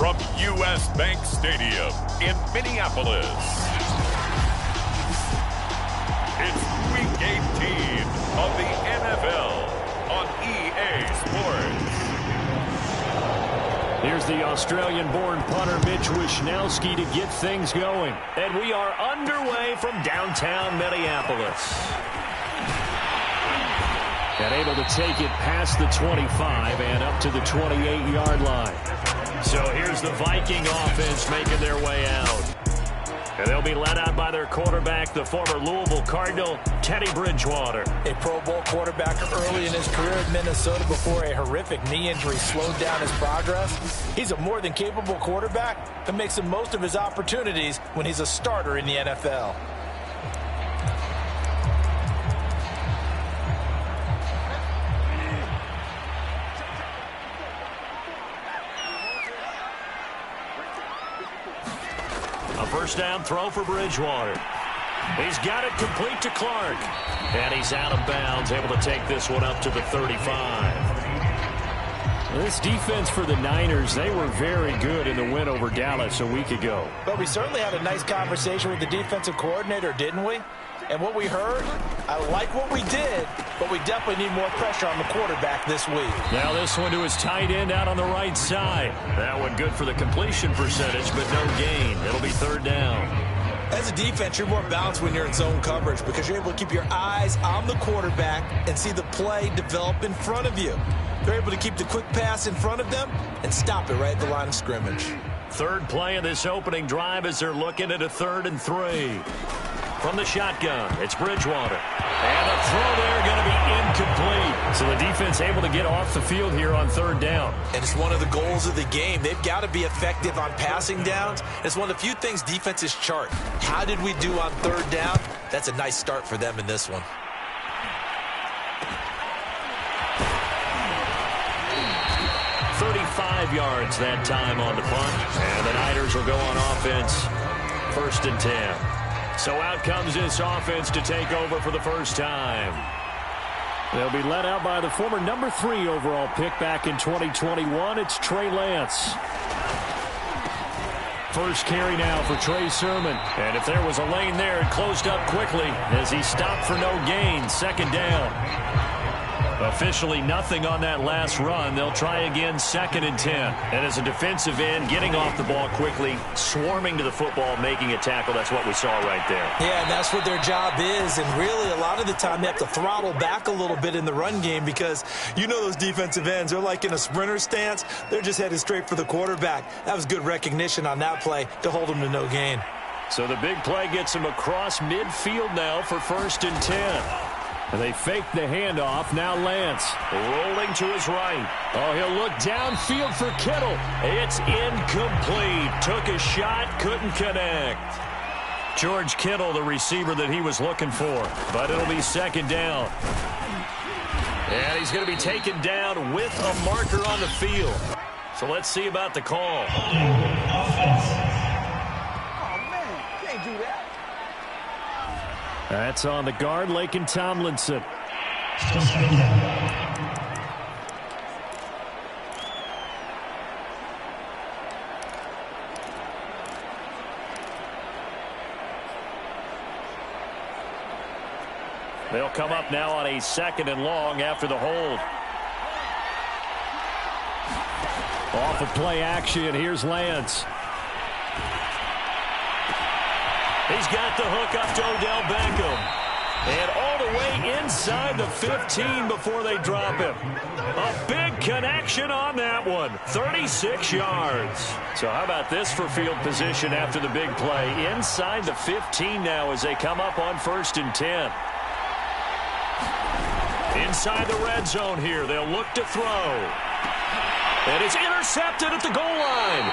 from U.S. Bank Stadium in Minneapolis, it's Week 18 of the NFL on EA Sports. Here's the Australian-born punter Mitch Wishnowsky to get things going. And we are underway from downtown Minneapolis. And able to take it past the 25 and up to the 28-yard line. So here's the Viking offense making their way out. And they'll be led out by their quarterback, the former Louisville Cardinal, Teddy Bridgewater. A Pro Bowl quarterback early in his career in Minnesota before a horrific knee injury slowed down his progress. He's a more than capable quarterback that makes the most of his opportunities when he's a starter in the NFL. First down throw for Bridgewater. He's got it complete to Clark. And he's out of bounds, able to take this one up to the 35. This defense for the Niners, they were very good in the win over Dallas a week ago. But we certainly had a nice conversation with the defensive coordinator, didn't we? And what we heard, I like what we did, but we definitely need more pressure on the quarterback this week. Now this one to his tight end out on the right side. That one good for the completion percentage, but no gain. It'll be third down. As a defense, you're more balanced when you're in zone coverage because you're able to keep your eyes on the quarterback and see the play develop in front of you. They're able to keep the quick pass in front of them and stop it right at the line of scrimmage. Third play of this opening drive as they're looking at a 3rd and 3. From the shotgun, it's Bridgewater. And the throw there going to be incomplete. So the defense able to get off the field here on third down. And it's one of the goals of the game. They've got to be effective on passing downs. It's one of the few things defenses chart. How did we do on third down? That's a nice start for them in this one. Yards that time on the punt. And the Niners will go on offense. 1st and 10. So out comes this offense to take over for the first time. They'll be led out by the former number 3 overall pick back in 2021. It's Trey Lance. First carry now for Trey Sermon. And if there was a lane there, it closed up quickly as he stopped for no gain. 2nd down. Officially nothing on that last run. They'll try again 2nd and 10. And as a defensive end, getting off the ball quickly, swarming to the football, making a tackle. That's what we saw right there. Yeah, and that's what their job is. And really, a lot of the time, they have to throttle back a little bit in the run game because you know those defensive ends, they're like in a sprinter stance. They're just headed straight for the quarterback. That was good recognition on that play to hold them to no gain. So the big play gets him across midfield now for 1st and 10. They fake the handoff. Now Lance rolling to his right. Oh, he'll look downfield for Kittle. It's incomplete. Took a shot, couldn't connect. George Kittle, the receiver that he was looking for. But it'll be 2nd down. And he's going to be taken down with a marker on the field. So let's see about the call. Oh, man, you can't do that. That's on the guard, Laken Tomlinson. Still 2nd down. They'll come up now on a 2nd and long after the hold. Off of play action, here's Lance. He's got the hook up to Odell Beckham. And all the way inside the 15 before they drop him. A big connection on that one. 36 yards. So how about this for field position after the big play? Inside the 15 now as they come up on 1st and 10. Inside the red zone here. They'll look to throw. And it's intercepted at the goal line.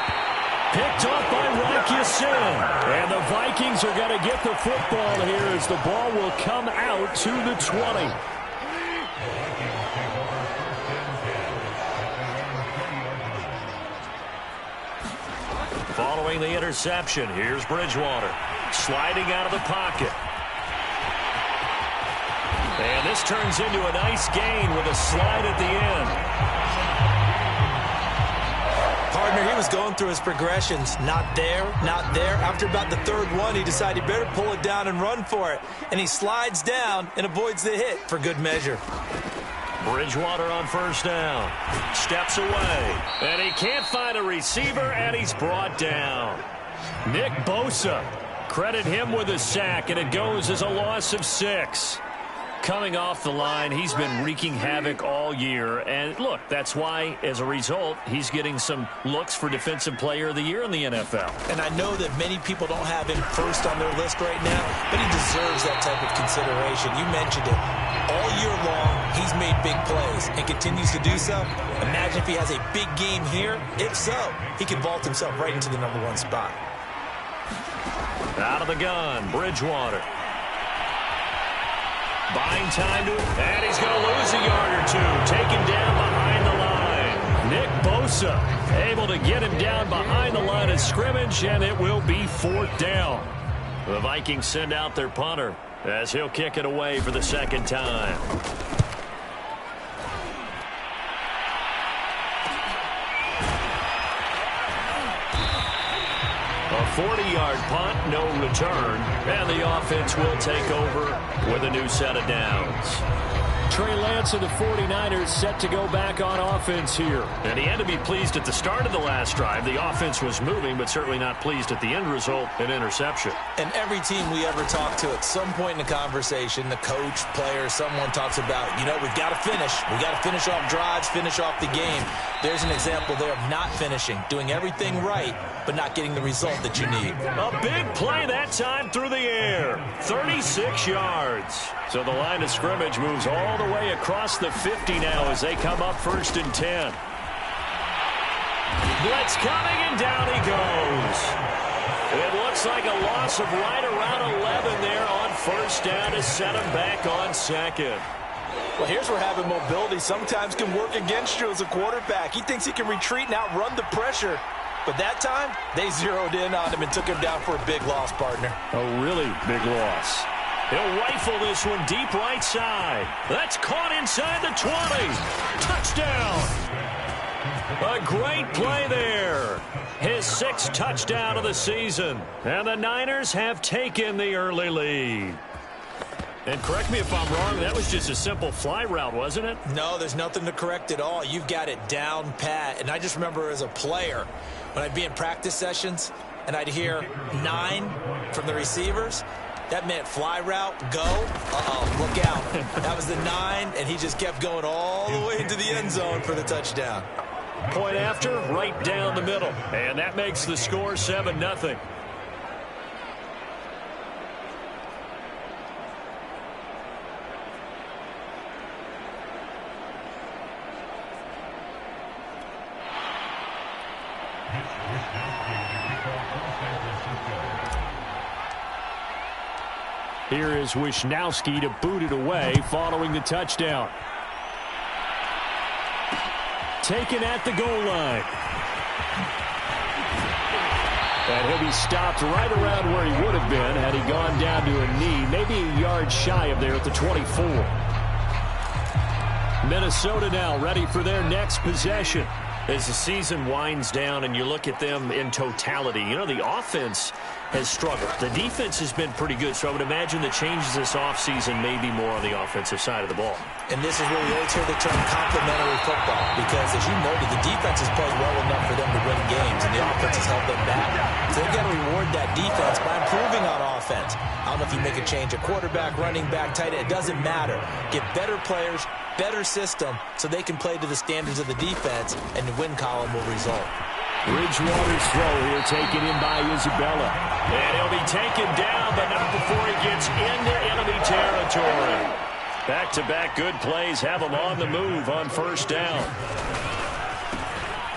Picked off by Rocky Sin. And the Vikings are going to get the football here as the ball will come out to the 20. Following the interception, here's Bridgewater. Sliding out of the pocket. And this turns into a nice gain with a slide at the end. Hard Partner, he was going through his progressions. Not there, not there. After about the third one, he decided he better pull it down and run for it. And he slides down and avoids the hit for good measure. Bridgewater on first down. Steps away. And he can't find a receiver, and he's brought down. Nick Bosa. Credit him with a sack, and it goes as a loss of 6. Coming off the line, he's been wreaking havoc all year. And look, that's why, as a result, he's getting some looks for Defensive Player of the Year in the NFL. And I know that many people don't have him first on their list right now, but he deserves that type of consideration. You mentioned it. All year long, he's made big plays and continues to do so. Imagine if he has a big game here. If so, he could vault himself right into the #1 spot. Out of the gun, Bridgewater. Buying time to him, and he's going to lose a yard or two. Taken down behind the line. Nick Bosa able to get him down behind the line of scrimmage, and it will be 4th down. The Vikings send out their punter as he'll kick it away for the second time. A 40-yard punt, no return, and the offense will take over with a new set of downs. Trey Lance of the 49ers set to go back on offense here. And he had to be pleased at the start of the last drive. The offense was moving, but certainly not pleased at the end result, an interception. And every team we ever talk to at some point in the conversation, the coach, player, someone talks about, we've got to finish. We've got to finish off drives, finish off the game. There's an example there of not finishing, doing everything right, but not getting the result that you need. A big play that time through the air. 36 yards. So the line of scrimmage moves all the way across the 50 now as they come up 1st and 10. Blitz coming, and down he goes. It looks like a loss of right around 11 there on 1st down to set him back on 2nd. Well, here's where having mobility sometimes can work against you as a quarterback. He thinks he can retreat and outrun the pressure. But that time, they zeroed in on him and took him down for a big loss, partner. A really big loss. He'll rifle this one deep right side. That's caught inside the 20. Touchdown. A great play there. His 6th touchdown of the season. And the Niners have taken the early lead. And correct me if I'm wrong, that was just a simple fly route, wasn't it? No, there's nothing to correct at all. You've got it down pat. And I just remember as a player, when I'd be in practice sessions and I'd hear 9 from the receivers, that meant fly route, go. Look out. That was the 9, and he just kept going all the way into the end zone for the touchdown. Point after, right down the middle. And that makes the score 7-0. Here is Wisnowski to boot it away following the touchdown. Taken at the goal line. And he'll be stopped right around where he would have been had he gone down to a knee, maybe a yard shy of there at the 24. Minnesota now ready for their next possession. As the season winds down and you look at them in totality, the offense has struggled. The defense has been pretty good, so I would imagine the changes this offseason may be more on the offensive side of the ball. And this is where we always hear the term complementary football, because as you noted, the defense has played well enough for them to win games, and the offense has held them back. So they've got to reward that defense by improving on offense. I don't know if you make a change, a quarterback, running back, tight end, it doesn't matter. Get better players, better system, so they can play to the standards of the defense, and the win column will result. Bridgewater's throw here taken in by Isabella. And he'll be taken down, but not before he gets into enemy territory. Back-to-back good plays have him on the move on 1st down.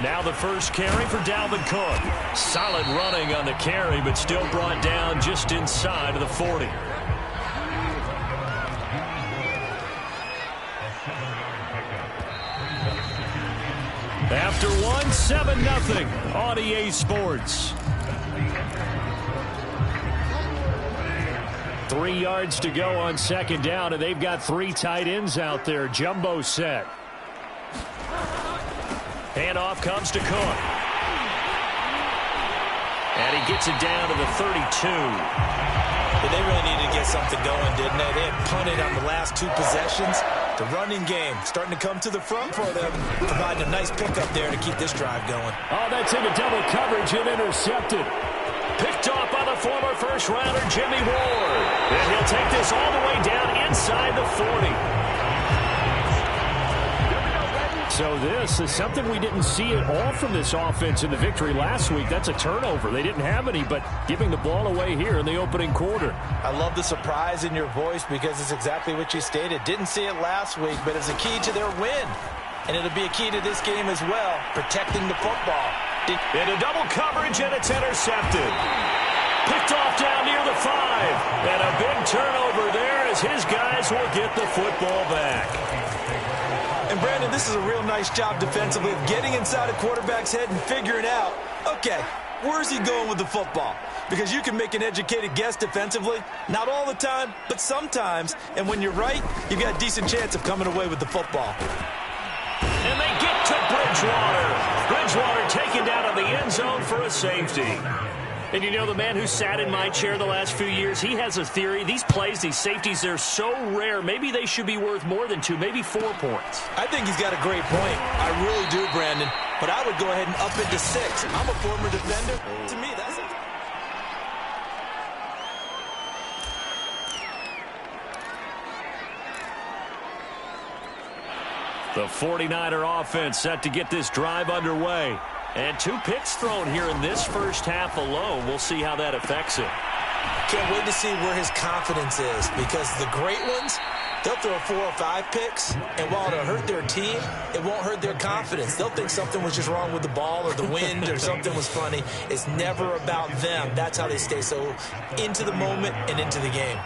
Now the first carry for Dalvin Cook. Solid running on the carry, but still brought down just inside of the 40. After 7-0 on EA Sports. 3 yards to go on 2nd down, and they've got 3 tight ends out there. Jumbo set. Handoff comes to Cook. he gets it down to the 32. But they really needed to get something going, didn't they? They had punted on the last 2 possessions. The running game starting to come to the front for them, providing a nice pickup there to keep this drive going. Oh, that's into double coverage and intercepted. Picked off by the former first-rounder Jimmy Ward. And he'll take this all the way down inside the 40. So this is something we didn't see at all from this offense in the victory last week. That's a turnover. They didn't have any, but giving the ball away here in the opening quarter. I love the surprise in your voice because it's exactly what you stated. Didn't see it last week, but it's a key to their win. And it'll be a key to this game as well, protecting the football. Into double coverage, and it's intercepted. Picked off down near the 5. And a big turnover there as his guys will get the football back. And, Brandon, this is a real nice job defensively of getting inside a quarterback's head and figuring out, okay, where's he going with the football? Because you can make an educated guess defensively. Not all the time, but sometimes. And when you're right, you've got a decent chance of coming away with the football. And they get to Bridgewater. Bridgewater taken down in the end zone for a safety. And you know, the man who sat in my chair the last few years, he has a theory. These plays, these safeties, they're so rare. Maybe they should be worth more than 2, maybe 4 points. I think he's got a great point. I really do, Brandon. But I would go ahead and up it to 6. I'm a former defender. To me, that's it. The 49er offense set to get this drive underway. And 2 picks thrown here in this first half alone. We'll see how that affects it. Can't wait to see where his confidence is, because the great ones, they'll throw 4 or 5 picks, and while it'll hurt their team, it won't hurt their confidence. They'll think something was just wrong with the ball or the wind or something was funny. It's never about them. That's how they stay so into the moment and into the game.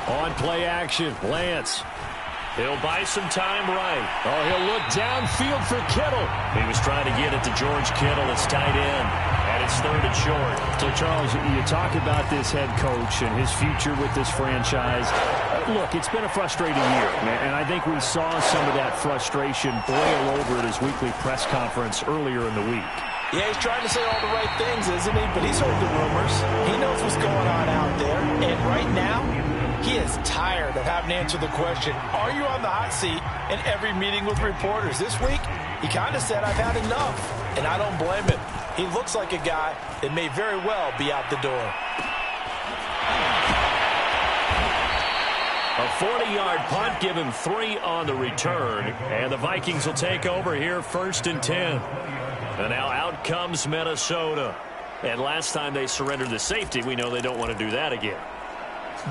On play action, Lance. He'll buy some time right. Oh, he'll look downfield for Kittle. He was trying to get it to George Kittle. It's tight end. And it's 3rd and short. So, Charles, you talk about this head coach and his future with this franchise. Look, it's been a frustrating year. And I think we saw some of that frustration boil over at his weekly press conference earlier in the week. Yeah, he's trying to say all the right things, isn't he? But he's heard the rumors. He knows what's going on out there. And right now, he is tired of having to answer the question, are you on the hot seat in every meeting with reporters? This week, he kind of said, I've had enough. And I don't blame him. He looks like a guy that may very well be out the door. A 40-yard punt, give him 3 on the return. And the Vikings will take over here, 1st and 10. And now out comes Minnesota. And last time they surrendered the safety, we know they don't want to do that again.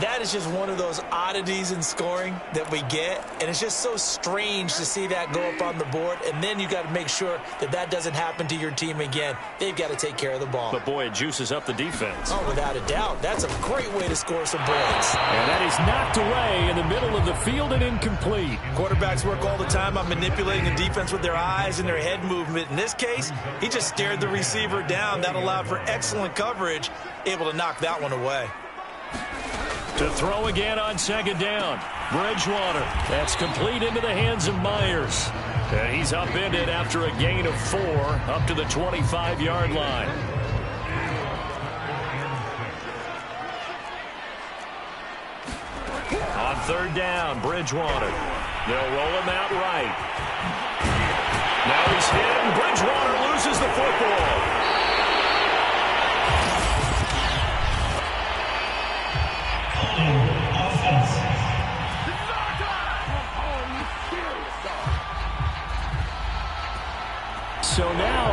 That is just one of those oddities in scoring that we get, and it's just so strange to see that go up on the board, and then you got to make sure that that doesn't happen to your team again. They've got to take care of the ball. But, boy, it juices up the defense. Oh, without a doubt. That's a great way to score some points. And that is knocked away in the middle of the field and incomplete. Quarterbacks work all the time on manipulating the defense with their eyes and their head movement. In this case, he just stared the receiver down. That allowed for excellent coverage, able to knock that one away. To throw again on 2nd down. Bridgewater. That's complete into the hands of Myers. And he's upended after a gain of 4 up to the 25-yard line. On 3rd down, Bridgewater. They'll roll him out right. Now he's hit, and Bridgewater loses the football. So now,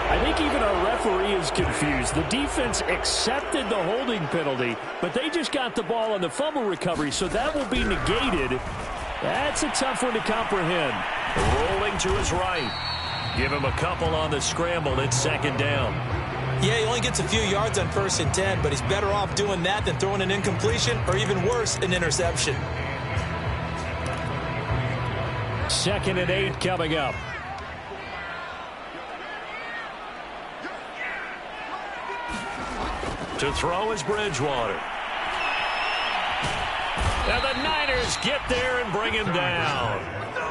I think even our referee is confused. The defense accepted the holding penalty, but they just got the ball on the fumble recovery, so that will be negated. That's a tough one to comprehend. Rolling to his right. Give him a couple on the scramble. It's 2nd down. Yeah, he only gets a few yards on 1st and 10, but he's better off doing that than throwing an incompletion or even worse, an interception. 2nd and 8 coming up. To throw is Bridgewater. And the Niners get there and bring him down.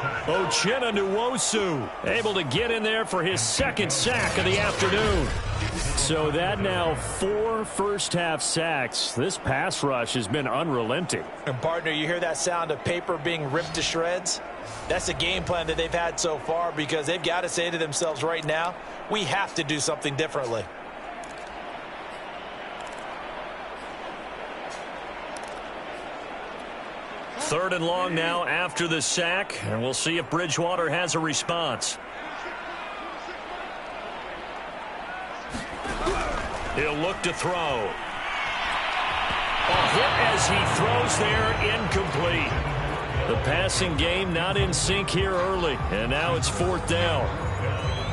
Nwosu able to get in there for his second sack of the afternoon. So that now 4 first-half sacks. This pass rush has been unrelenting. And, partner, you hear that sound of paper being ripped to shreds? That's the game plan that they've had so far, because they've got to say to themselves right now, we have to do something differently. Third and long now after the sack, and we'll see if Bridgewater has a response. He'll look to throw. A hit as he throws there, incomplete. The passing game not in sync here early, and now it's 4th down.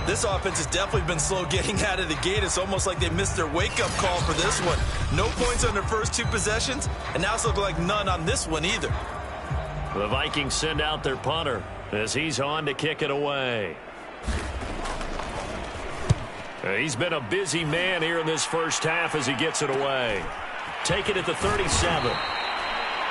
This offense has definitely been slow getting out of the gate. It's almost like they missed their wake-up call for this one. No points on their first 2 possessions, and now it's looking like none on this one either. The Vikings send out their punter as he's on to kick it away. He's been a busy man here in this first half as he gets it away. Take it at the 37.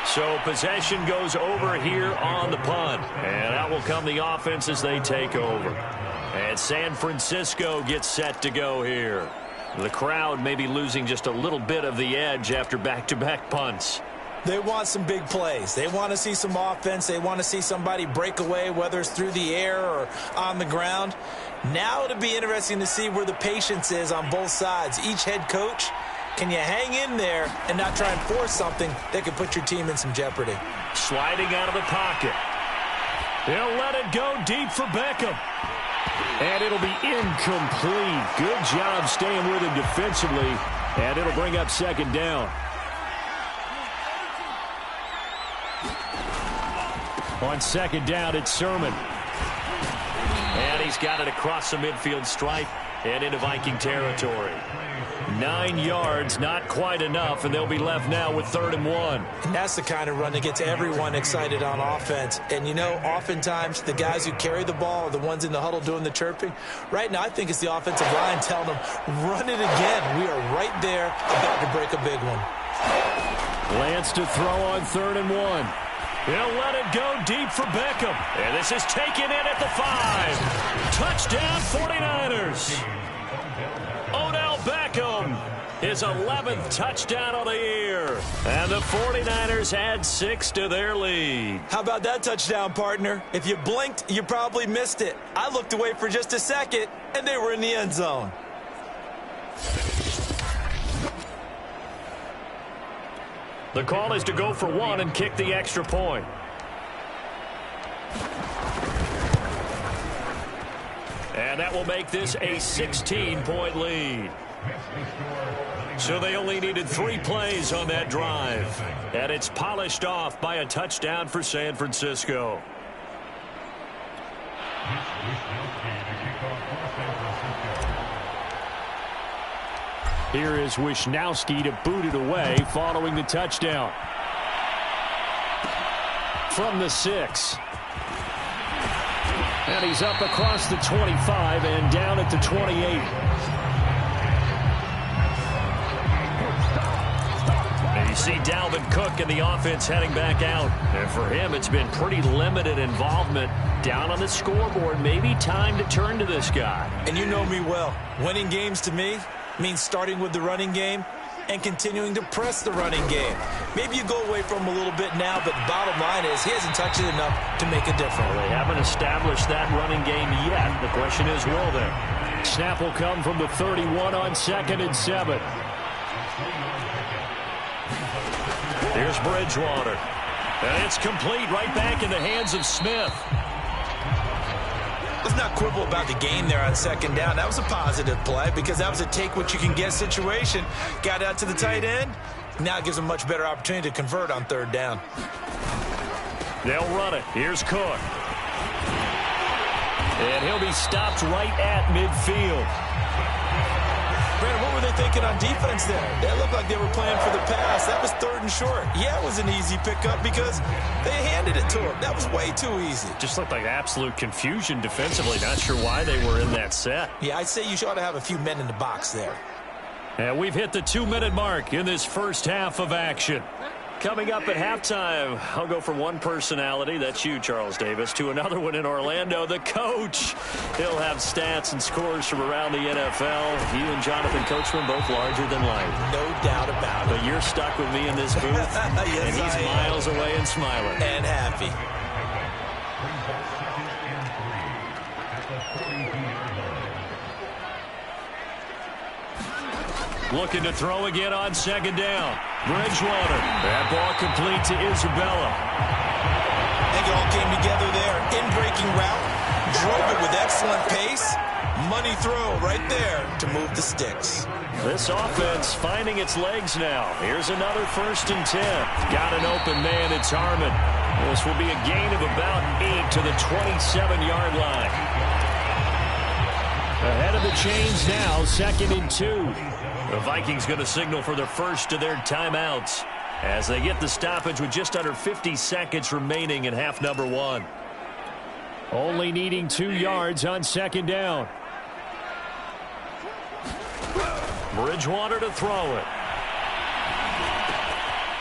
So possession goes over here on the punt. And out will come the offense as they take over. And San Francisco gets set to go here. The crowd may be losing just a little bit of the edge after back-to-back punts. They want some big plays. They want to see some offense. They want to see somebody break away, whether it's through the air or on the ground. Now it'll be interesting to see where the patience is on both sides. Each head coach, can you hang in there and not try and force something that could put your team in some jeopardy? Sliding out of the pocket. He'll let it go deep for Beckham. And it'll be incomplete. Good job staying with him defensively. And it'll bring up 2nd down. On 2nd down, it's Sermon. And he's got it across the midfield stripe and into Viking territory. 9 yards, not quite enough, and they'll be left now with 3rd and 1. And that's the kind of run that gets everyone excited on offense. And, you know, oftentimes the guys who carry the ball are the ones in the huddle doing the chirping. Right now, I think it's the offensive line telling them, run it again. We are right there about to break a big one. Lance to throw on 3rd and 1. He'll let it go deep for Beckham. And this is taken in at the 5. Touchdown 49ers. Odell Beckham, his 11th touchdown of the year. And the 49ers add 6 to their lead. How about that touchdown, partner? If you blinked, you probably missed it. I looked away for just a second, and they were in the end zone. The call is to go for 1 and kick the extra point. And that will make this a 16-point lead. So they only needed 3 plays on that drive. And it's polished off by a touchdown for San Francisco. Here is Wisnowski to boot it away following the touchdown. From the 6. And he's up across the 25 and down at the 28. And you see Dalvin Cook and the offense heading back out. And for him, it's been pretty limited involvement down on the scoreboard. Maybe time to turn to this guy. And you know me well. Winning games to me means starting with the running game and continuing to press the running game. Maybe you go away from him a little bit now, but the bottom line is he hasn't touched it enough to make a difference. Well, they haven't established that running game yet. The question is, will they? Snap will come from the 31 on 2nd and 7. Here's Bridgewater. And it's complete right back in the hands of Smith. Let's not quibble about the gain there on 2nd down. That was a positive play because that was a take-what-you-can-get situation. Got out to the tight end. Now it gives them a much better opportunity to convert on 3rd down. They'll run it. Here's Cook. And he'll be stopped right at midfield. Brandon, what were they thinking on defense there? They looked like they were playing for the pass. That was 3rd and short. Yeah, it was an easy pickup because they handed it to him. That was way too easy. Just looked like absolute confusion defensively. Not sure why they were in that set. Yeah, I'd say you ought to have a few men in the box there. And we've hit the 2-minute mark in this first half of action. Coming up at halftime, I'll go from one personality, that's you, Charles Davis, to another one in Orlando, the coach. He'll have stats and scores from around the NFL. You and Jonathan Coachman both larger than life. No doubt about it. But you're stuck with me in this booth, Yes, and he's miles away and smiling. And happy. Looking to throw again on second down. Bridgewater. That ball complete to Isabella. I think it all came together there. In-breaking route. Drove it with excellent pace. Money throw right there to move the sticks. This offense finding its legs now. Here's another 1st and 10. Got an open man. It's Harmon. This will be a gain of about 8 to the 27-yard line. Ahead of the chains now, 2nd and 2. The Vikings going to signal for the first of their timeouts as they get the stoppage with just under 50 seconds remaining in half number 1. Only needing 2 yards on 2nd down. Bridgewater to throw it.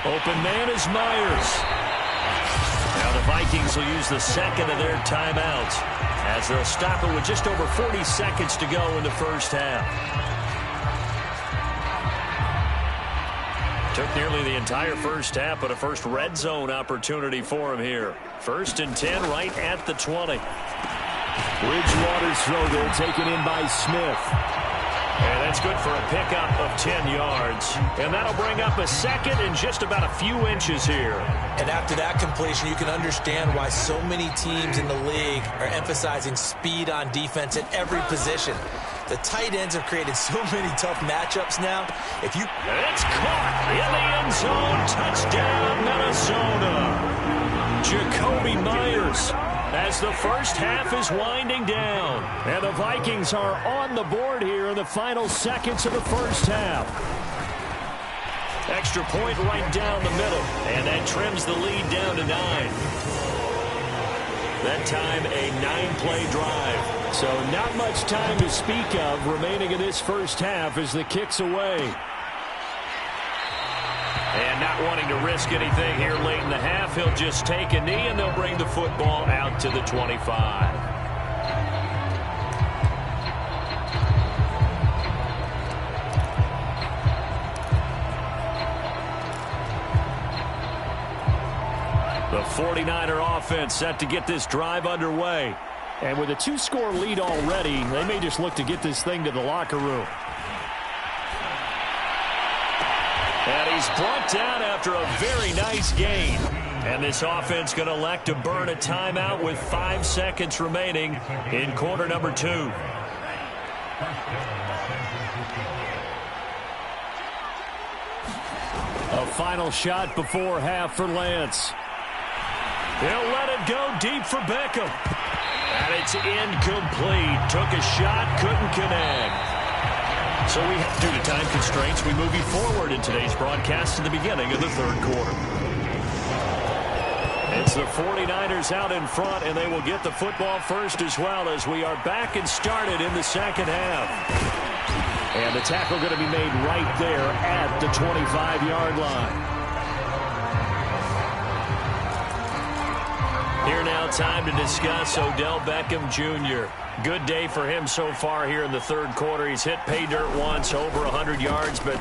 Open man is Myers. Now the Vikings will use the second of their timeouts as they'll stop it with just over 40 seconds to go in the first half. Took nearly the entire first half, but a first red zone opportunity for him here. 1st and 10 right at the 20. Bridgewater's throw there taken in by Smith. And that's good for a pickup of 10 yards. And that'll bring up a second and just about a few inches here. And after that completion, you can understand why so many teams in the league are emphasizing speed on defense at every position. The tight ends have created so many tough matchups now. If you... It's caught in the end zone. Touchdown, Minnesota. Jacoby Myers as the first half is winding down. And the Vikings are on the board here in the final seconds of the first half. Extra point right down the middle. And that trims the lead down to 9. That time a 9-play drive. So not much time to speak of remaining in this first half as the kick's away. And not wanting to risk anything here late in the half, he'll just take a knee and they'll bring the football out to the 25. The 49er offense set to get this drive underway. And with a 2-score lead already, they may just look to get this thing to the locker room. And he's brought down after a very nice gain. And this offense going to elect to burn a timeout with 5 seconds remaining in quarter number 2. A final shot before half for Lance. He'll let it go deep for Beckham. And it's incomplete. Took a shot, couldn't connect. So due to time constraints, we move you forward in today's broadcast to the beginning of the 3rd quarter. It's the 49ers out in front, and they will get the football first as well as we are back and started in the 2nd half. And the tackle going to be made right there at the 25-yard line. Here now, time to discuss Odell Beckham Jr. Good day for him so far here in the 3rd quarter. He's hit pay dirt once, over 100 yards, but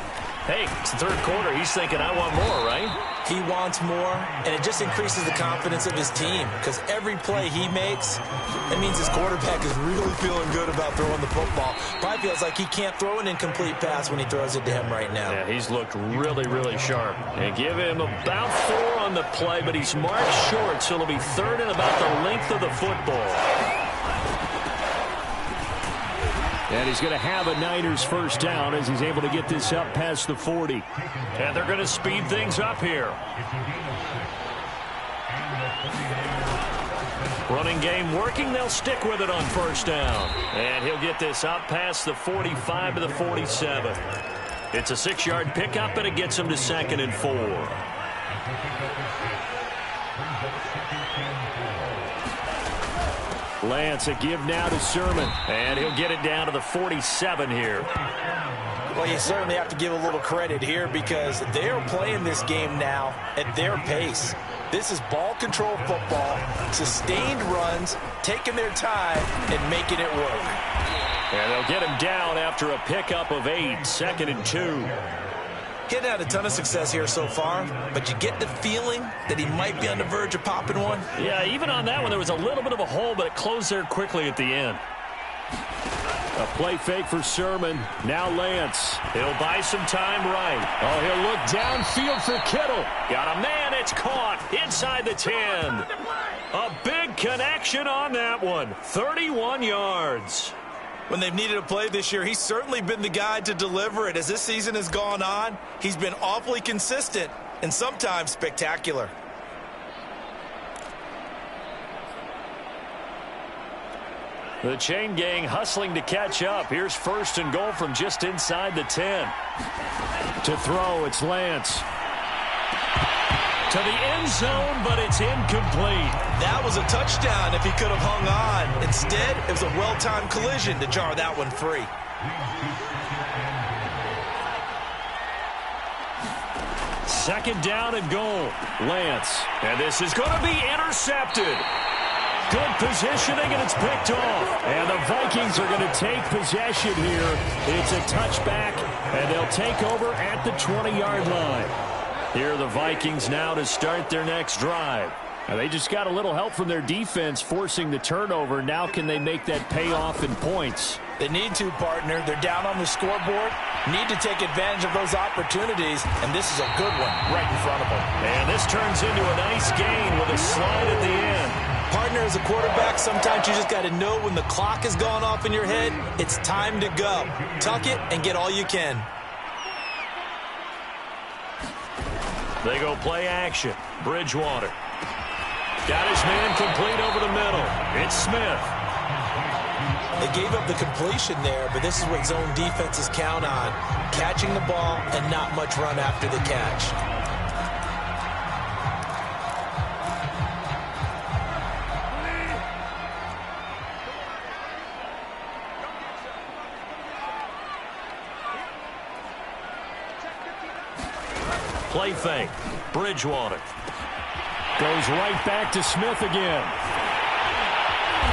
hey, it's the 3rd quarter. He's thinking, I want more, right? He wants more, and it just increases the confidence of his team because every play he makes, it means his quarterback is really feeling good about throwing the football. Probably feels like he can't throw an incomplete pass when he throws it to him right now. Yeah, he's looked really, really sharp. And give him about 4 on the play, but he's marked short, so it'll be 3rd and about the length of the football. And he's going to have a Niners first down as he's able to get this up past the 40. And they're going to speed things up here. Running game working. They'll stick with it on first down. And he'll get this up past the 45 to the 47. It's a 6-yard pickup, and it gets him to 2nd and 4. Lance, a give now to Sermon. And he'll get it down to the 47 here. Well, you certainly have to give a little credit here because they're playing this game now at their pace. This is ball control football, sustained runs, taking their time, and making it work. And they'll get him down after a pickup of 8, 2nd and 2. He hadn't had a ton of success here so far, but you get the feeling that he might be on the verge of popping one. Yeah, even on that one, there was a little bit of a hole, but it closed there quickly at the end. A play fake for Sermon. Now Lance. He'll buy some time right. Oh, he'll look downfield for Kittle. Got a man. It's caught inside the 10. A big connection on that one. 31 yards. When they've needed a play this year, he's certainly been the guy to deliver it. As this season has gone on, he's been awfully consistent and sometimes spectacular. The chain gang hustling to catch up. Here's 1st and goal from just inside the 10. To throw, it's Lance. To the end zone, but it's incomplete. That was a touchdown if he could have hung on. Instead, it was a well-timed collision to jar that one free. Second down and goal. Lance. And this is going to be intercepted. Good positioning, and it's picked off. And the Vikings are going to take possession here. It's a touchback, and they'll take over at the 20-yard line. Here are the Vikings now to start their next drive. Now they just got a little help from their defense forcing the turnover. Now can they make that pay off in points? They need to, partner. They're down on the scoreboard. Need to take advantage of those opportunities, and this is a good one right in front of them. And this turns into a nice gain with a slide at the end. Partner, as a quarterback, sometimes you just got to know when the clock has gone off in your head, it's time to go. Tuck it and get all you can. They go play action. Bridgewater. Got his man complete over the middle. It's Smith. They gave up the completion there, but this is what zone defenses count on. Catching the ball and not much run after the catch. Play fake. Bridgewater. Goes right back to Smith again.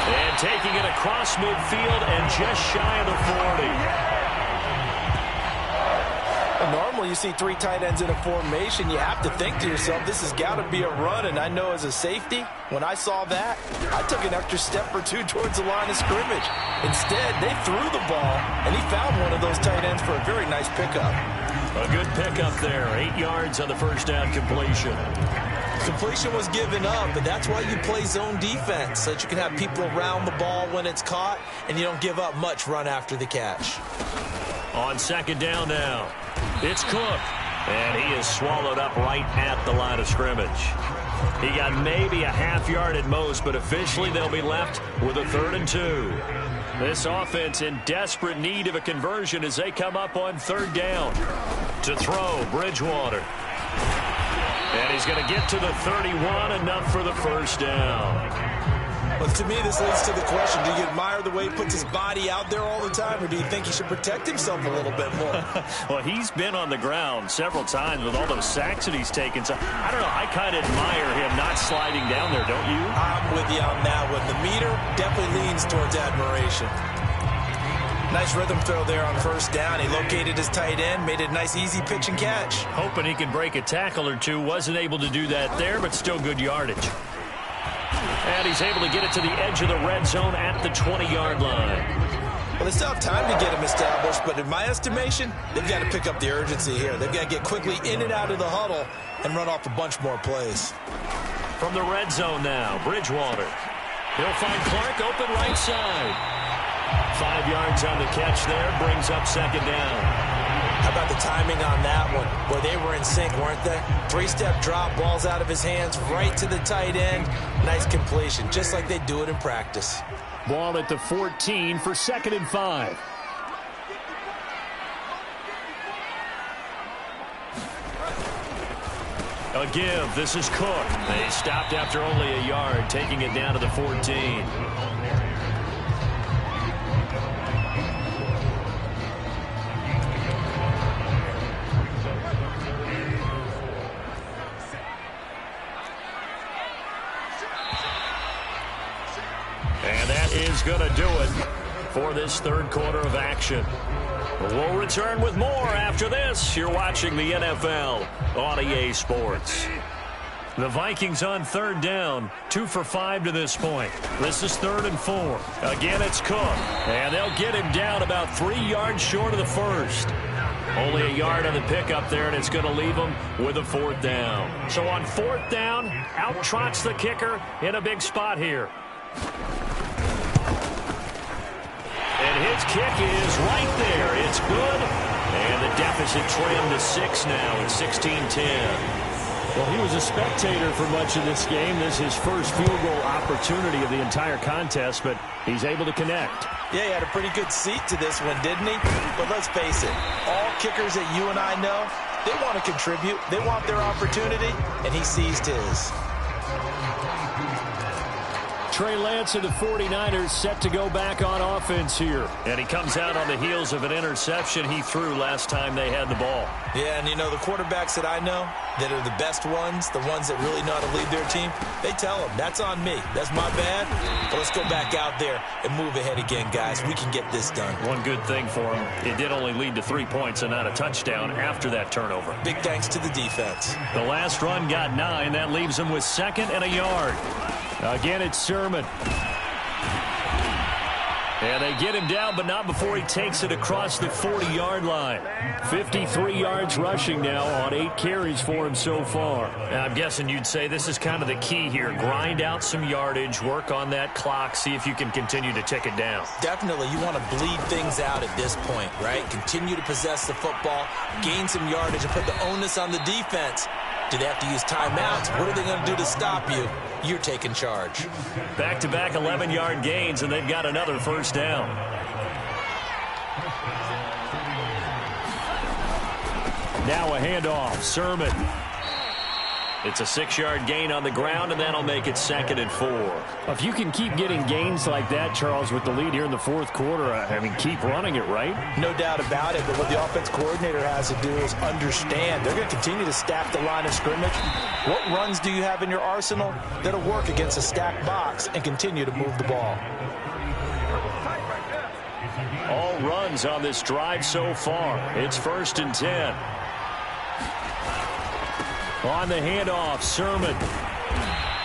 And taking it across midfield and just shy of the 40. Normally you see 3 tight ends in a formation. You have to think to yourself, this has got to be a run. And I know as a safety, when I saw that, I took an extra step or 2 towards the line of scrimmage. Instead, they threw the ball, and he found one of those tight ends for a very nice pickup. A good pickup there. 8 yards on the first down completion. Completion was given up, but that's why you play zone defense, so that you can have people around the ball when it's caught, and you don't give up much run after the catch. On second down now, it's Cook. And he is swallowed up right at the line of scrimmage. He got maybe a half yard at most, but officially they'll be left with a 3rd and 2. This offense in desperate need of a conversion as they come up on 3rd down. To throw, Bridgewater. And he's going to get to the 31, enough for the first down. Well, to me, this leads to the question, do you admire the way he puts his body out there all the time, or do you think he should protect himself a little bit more? Well, he's been on the ground several times with all those sacks that he's taken. So, I don't know, I kind of admire him not sliding down there, don't you? I'm with you on that one. The meter definitely leans towards admiration. Nice rhythm throw there on first down. He located his tight end, made it a nice, easy pitch and catch. Hoping he could break a tackle or two. Wasn't able to do that there, but still good yardage. And he's able to get it to the edge of the red zone at the 20-yard line. Well, they still have time to get him established, but in my estimation, they've got to pick up the urgency here. They've got to get quickly in and out of the huddle and run off a bunch more plays. From the red zone now, Bridgewater. He'll find Clark open right side. 5 yards on the catch there, brings up second down. How about the timing on that one? Boy, they were in sync, weren't they? 3-step drop, balls out of his hands, right to the tight end. Nice completion, just like they do it in practice. Ball at the 14 for 2nd and 5. A give. This is Cook. They stopped after only a yard, taking it down to the 14. going to do it for this third quarter of action. We'll return with more after this. You're watching the NFL on EA Sports. The Vikings on third down, 2 for 5 to this point. This is 3rd and 4. Again, it's Cook, and they'll get him down about 3 yards short of the first. Only a yard on the pickup there, and it's going to leave him with a 4th down. So on 4th down, out trots the kicker in a big spot here. And his kick is right there. It's good. And the deficit trimmed to 6 now at 16-10. Well, he was a spectator for much of this game. This is his first field goal opportunity of the entire contest, but he's able to connect. Yeah, he had a pretty good seat to this one, didn't he? But let's face it, all kickers that you and I know, they want to contribute. They want their opportunity, and he seized his. Trey Lance and the 49ers set to go back on offense here. And he comes out on the heels of an interception he threw last time they had the ball. Yeah, and you know, the quarterbacks that I know that are the best ones, the ones that really know how to lead their team, they tell them, that's on me. That's my bad. But let's go back out there and move ahead again, guys. We can get this done. One good thing for him, it did only lead to 3 points and not a touchdown after that turnover. Big thanks to the defense. The last run got 9. That leaves him with 2nd and a yard. Again, it's Sermon. And they get him down, but not before he takes it across the 40-yard line. 53 yards rushing now on 8 carries for him so far. Now, I'm guessing you'd say this is kind of the key here. Grind out some yardage, work on that clock, see if you can continue to tick it down. Definitely, you want to bleed things out at this point, right? Continue to possess the football, gain some yardage, and put the onus on the defense. Do they have to use timeouts? What are they going to do to stop you? You're taking charge. Back-to-back 11-yard gains, and they've got another first down. Now a handoff. Sermon. It's a 6-yard gain on the ground, and that'll make it 2nd and 4. If you can keep getting gains like that, Charles, with the lead here in the 4th quarter, I mean, keep running it, right? No doubt about it, but what the offense coordinator has to do is understand. They're going to continue to stack the line of scrimmage. What runs do you have in your arsenal that'll work against a stacked box and continue to move the ball? All runs on this drive so far. It's 1st and 10. On the handoff, Sermon.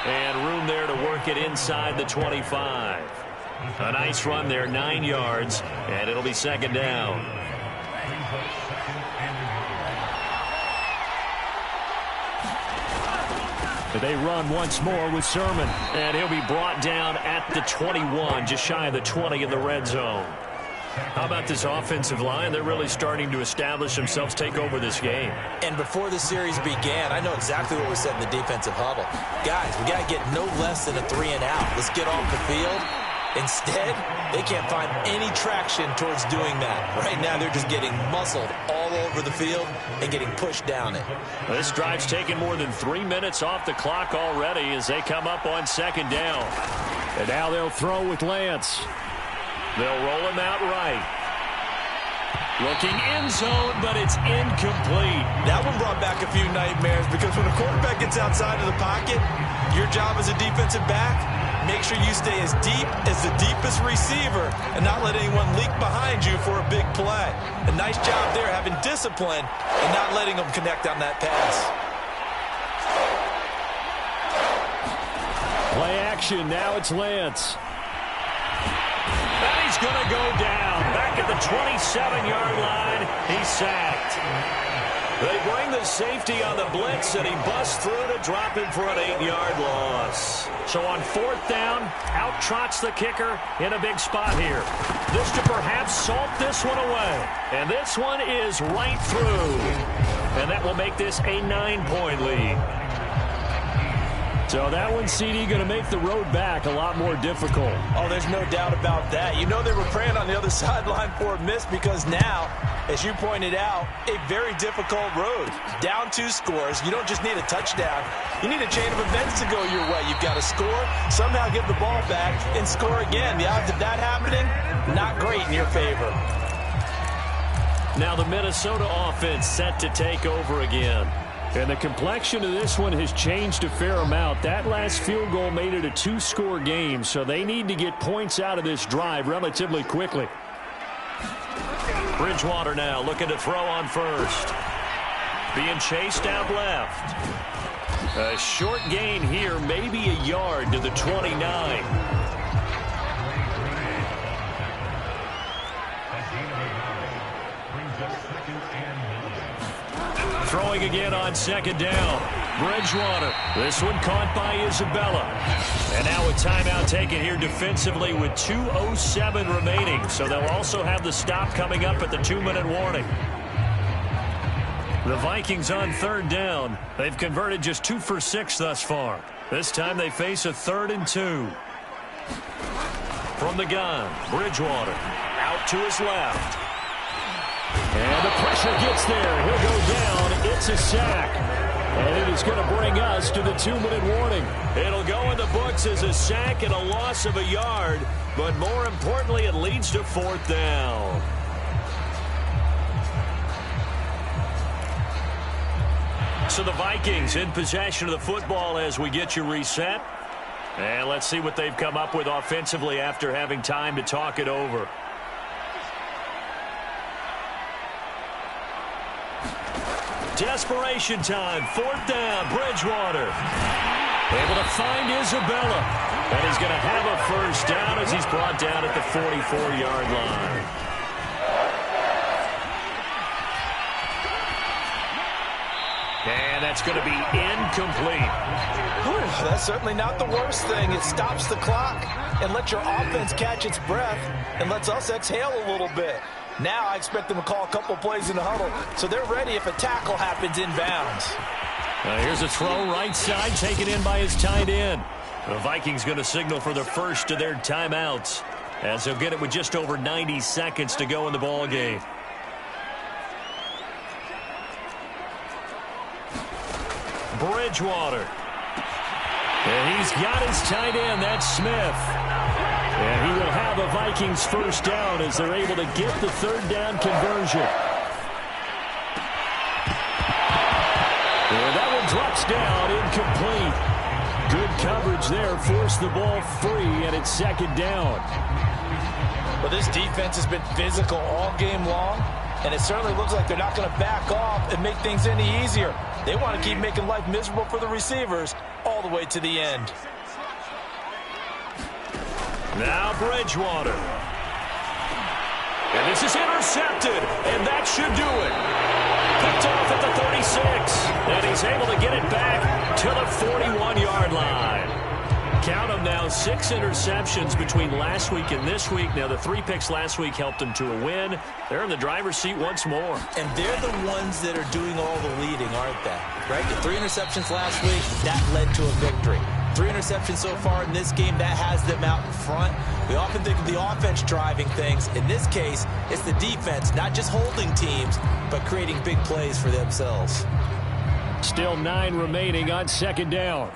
And room there to work it inside the 25. A nice run there, 9 yards, and it'll be 2nd down. They run once more with Sermon. And he'll be brought down at the 21, just shy of the 20 in the red zone. How about this offensive line? They're really starting to establish themselves, take over this game. And before the series began, I know exactly what was said in the defensive huddle. Guys, we got to get no less than a 3-and-out. Let's get off the field. Instead, they can't find any traction towards doing that. Right now, they're just getting muscled all over the field and getting pushed down it. This drive's taken more than 3 minutes off the clock already as they come up on 2nd down. And now they'll throw with Lance. They'll roll him out right. Looking end zone, but it's incomplete. That one brought back a few nightmares because when a quarterback gets outside of the pocket, your job as a defensive back, make sure you stay as deep as the deepest receiver and not let anyone leak behind you for a big play. A nice job there having discipline and not letting them connect on that pass. Play action. Now it's Lance. And he's going to go down. Back at the 27-yard line. He's sacked. They bring the safety on the blitz, and he busts through to drop him for an 8-yard loss. So on 4th down, out trots the kicker in a big spot here. This to perhaps salt this one away. And this one is right through. And that will make this a 9-point lead. So that one, CD, going to make the road back a lot more difficult. Oh, there's no doubt about that. You know they were praying on the other sideline for a miss because now, as you pointed out, a very difficult road. Down 2 scores. You don't just need a touchdown. You need a chain of events to go your way. You've got to score, somehow get the ball back, and score again. The odds of that happening, not great in your favor. Now the Minnesota offense set to take over again. And the complexion of this one has changed a fair amount. That last field goal made it a 2-score game, so they need to get points out of this drive relatively quickly. Bridgewater now looking to throw on first. Being chased out left. A short gain here, maybe a yard to the 29. Throwing again on second down. Bridgewater. This one caught by Isabella. And now a timeout taken here defensively with 2:07 remaining. So they'll also have the stop coming up at the 2-minute warning. The Vikings on third down. They've converted just 2 for 6 thus far. This time they face a 3rd and 2. From the gun, Bridgewater out to his left. And the pressure gets there. He'll go down. It's a sack. And it is going to bring us to the 2-minute warning. It'll go in the books as a sack and a loss of a yard. But more importantly, it leads to 4th down. So the Vikings in possession of the football as we get you reset. And let's see what they've come up with offensively after having time to talk it over. Desperation time. 4th down. Bridgewater. Able to find Isabella. And he's going to have a first down as he's brought down at the 44-yard line. And that's going to be incomplete. Whew, that's certainly not the worst thing. It stops the clock and lets your offense catch its breath and lets us exhale a little bit. Now I expect them to call a couple plays in the huddle, so they're ready if a tackle happens inbounds. Here's a throw right side, taken in by his tight end. The Vikings going to signal for the first of their timeouts, as they'll get it with just over 90 seconds to go in the ball game. Bridgewater. And he's got his tight end. That's Smith. And he will have a Vikings first down as they're able to get the 3rd down conversion. And that one drops down, incomplete. Good coverage there, forced the ball free, and it's 2nd down. Well, this defense has been physical all game long, and it certainly looks like they're not going to back off and make things any easier. They want to keep making life miserable for the receivers all the way to the end. Now Bridgewater. And this is intercepted, and that should do it. Picked off at the 36, and he's able to get it back to the 41-yard line. Count them now, 6 interceptions between last week and this week. Now, the 3 picks last week helped them to a win. They're in the driver's seat once more. And they're the ones that are doing all the leading, aren't they? Right? The 3 interceptions last week, that led to a victory. 3 interceptions so far in this game, that has them out in front. We often think of the offense driving things. In this case, it's the defense, not just holding teams, but creating big plays for themselves. Still 9 remaining on 2nd down.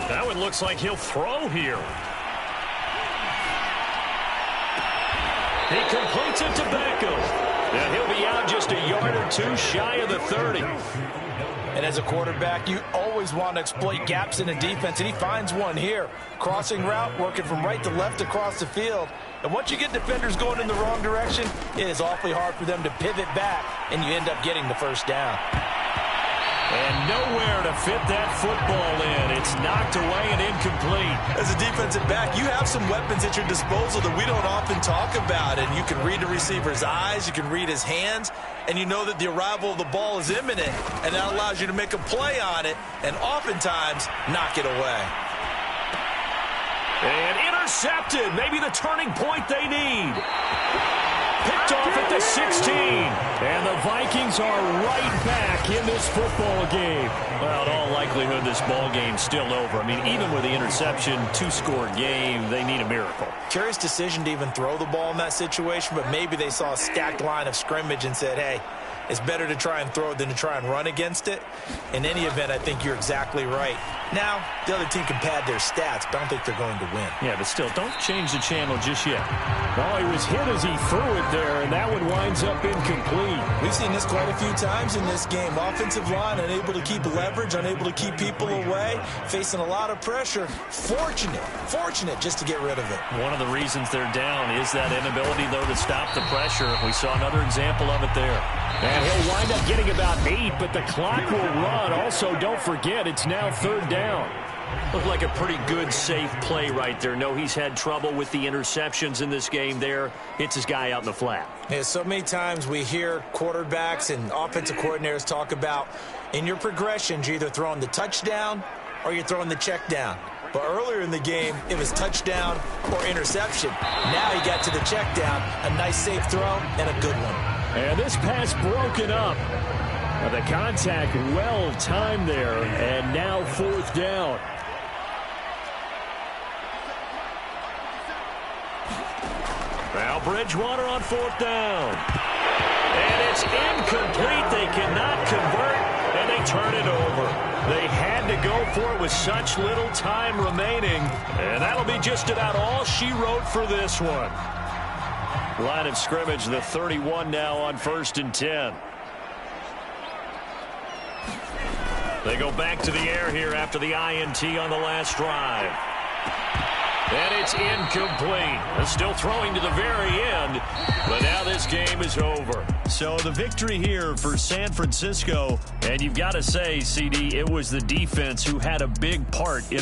That one looks like he'll throw here. He completes it to Beckham. And he'll be out just a yard or 2 shy of the 30. And as a quarterback, you always want to exploit gaps in a defense, and he finds one here. Crossing route, working from right to left across the field. And once you get defenders going in the wrong direction, it is awfully hard for them to pivot back, and you end up getting the first down. And nowhere to fit that football in. It's knocked away and incomplete. As a defensive back, you have some weapons at your disposal that we don't often talk about. And you can read the receiver's eyes, you can read his hands, and you know that the arrival of the ball is imminent. And that allows you to make a play on it and oftentimes knock it away. And intercepted. Maybe the turning point they need. Picked off at the 16. And the Vikings are right back in this football game. Well, in all likelihood, this ball game's still over. I mean, even with the interception, 2-score game, they need a miracle. Curious decision to even throw the ball in that situation, but maybe they saw a stacked line of scrimmage and said, hey, It's better to try and throw it than to try and run against it. In any event, I think you're exactly right. Now, the other team can pad their stats, but I don't think they're going to win. Yeah, but still, don't change the channel just yet. Oh, he was hit as he threw it there, and that one winds up incomplete. We've seen this quite a few times in this game. Offensive line unable to keep leverage, unable to keep people away, facing a lot of pressure. Fortunate just to get rid of it. One of the reasons they're down is that inability, though, to stop the pressure. We saw another example of it there. And he'll wind up getting about 8, but the clock will run. Also, don't forget, it's now 3rd down. Looked like a pretty good, safe play right there. No, he's had trouble with the interceptions in this game there. Hits his guy out in the flat. Yeah, so many times we hear quarterbacks and offensive coordinators talk about in your progressions, you're either throwing the touchdown or you're throwing the check down. But earlier in the game, it was touchdown or interception. Now he got to the check down, a nice safe throw, and a good one. And this pass broken up. The contact well timed there, and now 4th down. Now Bridgewater on 4th down. And it's incomplete. They cannot convert, and they turn it over. They had to go for it with such little time remaining, and that'll be just about all she wrote for this one. Line of scrimmage, the 31 now on 1st and 10. They go back to the air here after the INT on the last drive. And it's incomplete. They're still throwing to the very end, but now this game is over. So the victory here for San Francisco, and you've got to say, CD, it was the defense who had a big part in